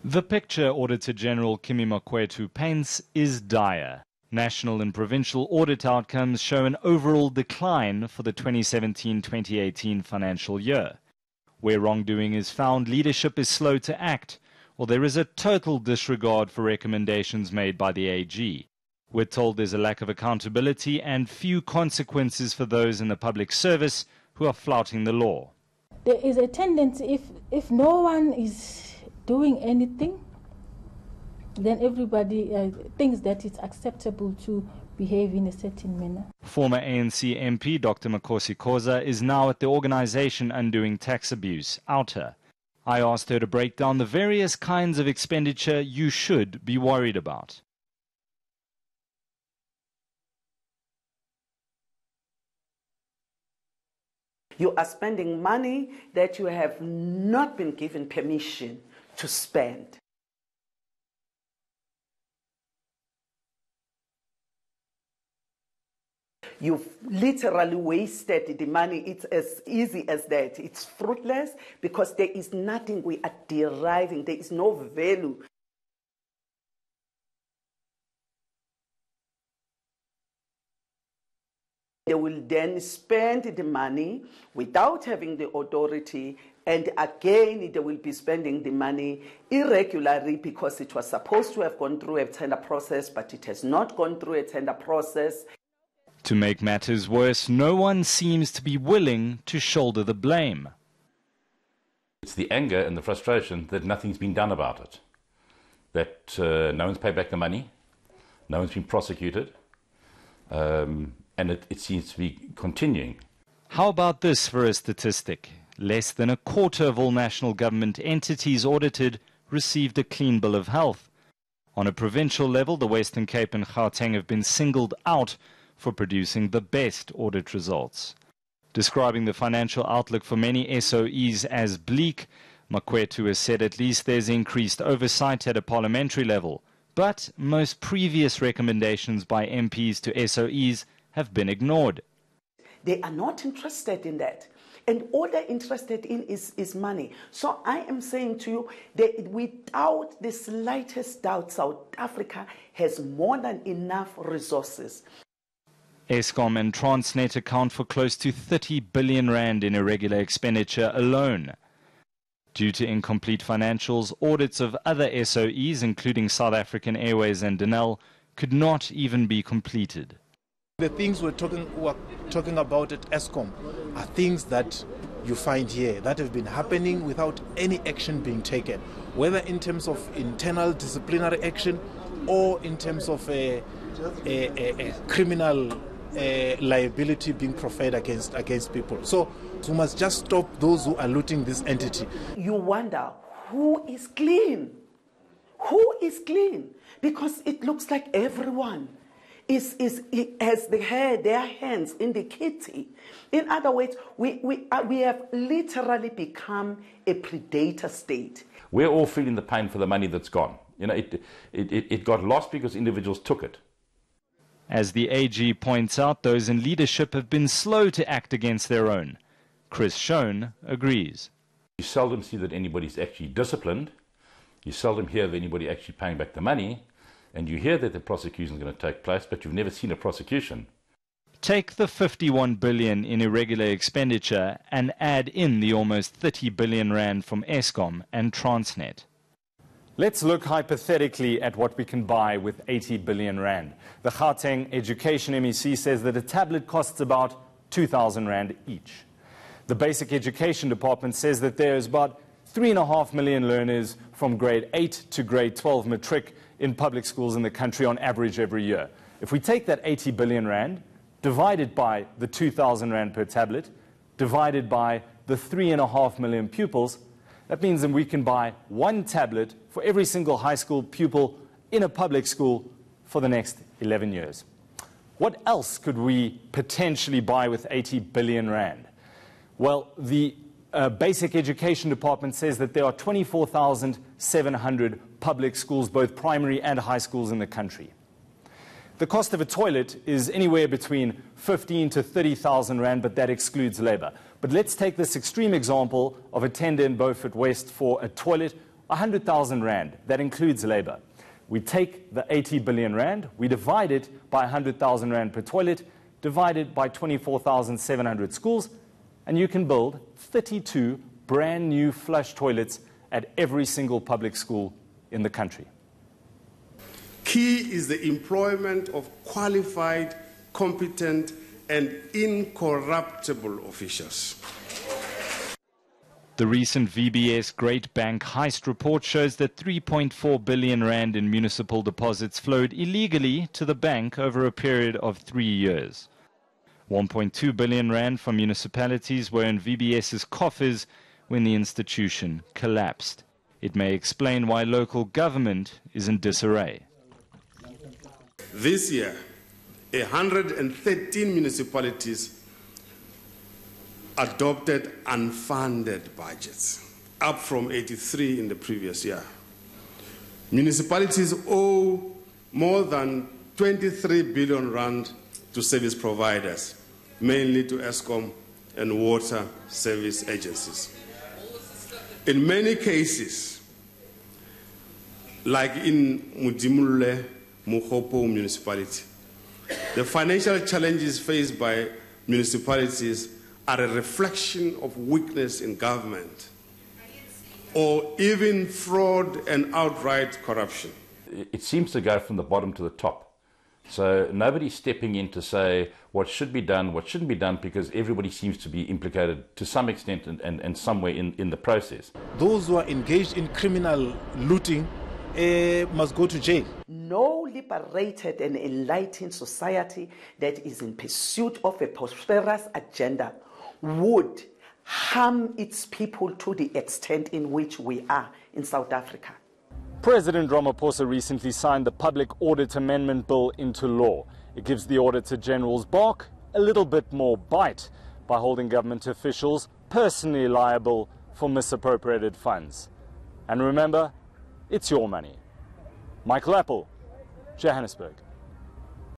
The picture Auditor General Kimi Makwetu paints is dire. National and provincial audit outcomes show an overall decline for the 2017-2018 financial year. Where wrongdoing is found, leadership is slow to act, or there is a total disregard for recommendations made by the AG. We're told there's a lack of accountability and few consequences for those in the public service who are flouting the law. There is a tendency, if no one is doing anything, then everybody thinks that it's acceptable to behave in a certain manner. Former ANC MP Dr. Makosi Khoza is now at the organization undoing tax abuse, Outer. I asked her to break down the various kinds of expenditure you should be worried about. You are spending money that you have not been given permission to spend. You've literally wasted the money. It's as easy as that. It's fruitless because there is nothing we are deriving. There is no value. They will then spend the money without having the authority, and again they will be spending the money irregularly because it was supposed to have gone through a tender process, but it has not gone through a tender process. To make matters worse, no one seems to be willing to shoulder the blame. It's the anger and the frustration that nothing's been done about it. That no one's paid back the money, no one's been prosecuted, and it seems to be continuing. How about this for a statistic? Less than a quarter of all national government entities audited received a clean bill of health. On a provincial level, the Western Cape and Gauteng have been singled out for producing the best audit results. Describing the financial outlook for many SOEs as bleak, Makwetu has said at least there's increased oversight at a parliamentary level, but most previous recommendations by MPs to SOEs have been ignored. They are not interested in that. And all they're interested in is money. So I am saying to you that without the slightest doubt, South Africa has more than enough resources. Eskom and Transnet account for close to 30 billion rand in irregular expenditure alone. Due to incomplete financials, audits of other SOEs, including South African Airways and Denel, could not even be completed. The things we're talking about at Eskom are things that you find here that have been happening without any action being taken, whether in terms of internal disciplinary action or in terms of a criminal liability being proffered against people. So we must just stop those who are looting this entity. You wonder who is clean? Who is clean? Because it looks like everyone has their hands in the kitty. In other words, we have literally become a predator state. We're all feeling the pain for the money that's gone. You know, it got lost because individuals took it. As the AG points out, those in leadership have been slow to act against their own. Chris Schoen agrees. You seldom see that anybody's actually disciplined. You seldom hear of anybody actually paying back the money. And you hear that the prosecution is going to take place, but you've never seen a prosecution. Take the 51 billion in irregular expenditure and add in the almost 30 billion rand from Eskom and Transnet. Let's look hypothetically at what we can buy with 80 billion rand. The Gauteng Education MEC says that a tablet costs about 2,000 rand each. The Basic Education Department says that there is about 3.5 million learners from grade 8 to grade 12 matric in public schools in the country on average every year. If we take that 80 billion rand, divided by the 2,000 rand per tablet, divided by the 3.5 million pupils, that means that we can buy one tablet for every single high school pupil in a public school for the next 11 years. What else could we potentially buy with 80 billion rand? Well, the Basic Education Department says that there are 24,700 public schools, both primary and high schools in the country. The cost of a toilet is anywhere between 15 to 30,000 rand, but that excludes labor. But let's take this extreme example of a tender in Beaufort West for a toilet 100,000 rand, that includes labor. We take the 80 billion rand, we divide it by 100,000 rand per toilet, divide it by 24,700 schools, and you can build 32 brand new flush toilets at every single public school in the country. Key is the employment of qualified, competent, and incorruptible officials. The recent VBS Great Bank heist report shows that 3.4 billion rand in municipal deposits flowed illegally to the bank over a period of 3 years. 1.2 billion rand from municipalities were in VBS's coffers when the institution collapsed. It may explain why local government is in disarray. This year, 113 municipalities adopted unfunded budgets, up from 83 in the previous year. Municipalities owe more than 23 billion rand to service providers, mainly to Eskom and water service agencies. In many cases, like in Mudimule Mukhopo municipality, the financial challenges faced by municipalities are a reflection of weakness in government or even fraud and outright corruption. It seems to go from the bottom to the top. So nobody's stepping in to say what should be done, what shouldn't be done, because everybody seems to be implicated to some extent and somewhere in the process. Those who are engaged in criminal looting must go to jail. No liberated and enlightened society that is in pursuit of a prosperous agenda would harm its people to the extent in which we are in South Africa. President Ramaphosa recently signed the Public Audit Amendment Bill into law. It gives the Auditor General's bark a little bit more bite by holding government officials personally liable for misappropriated funds. And remember, it's your money. Michael Appel, Johannesburg.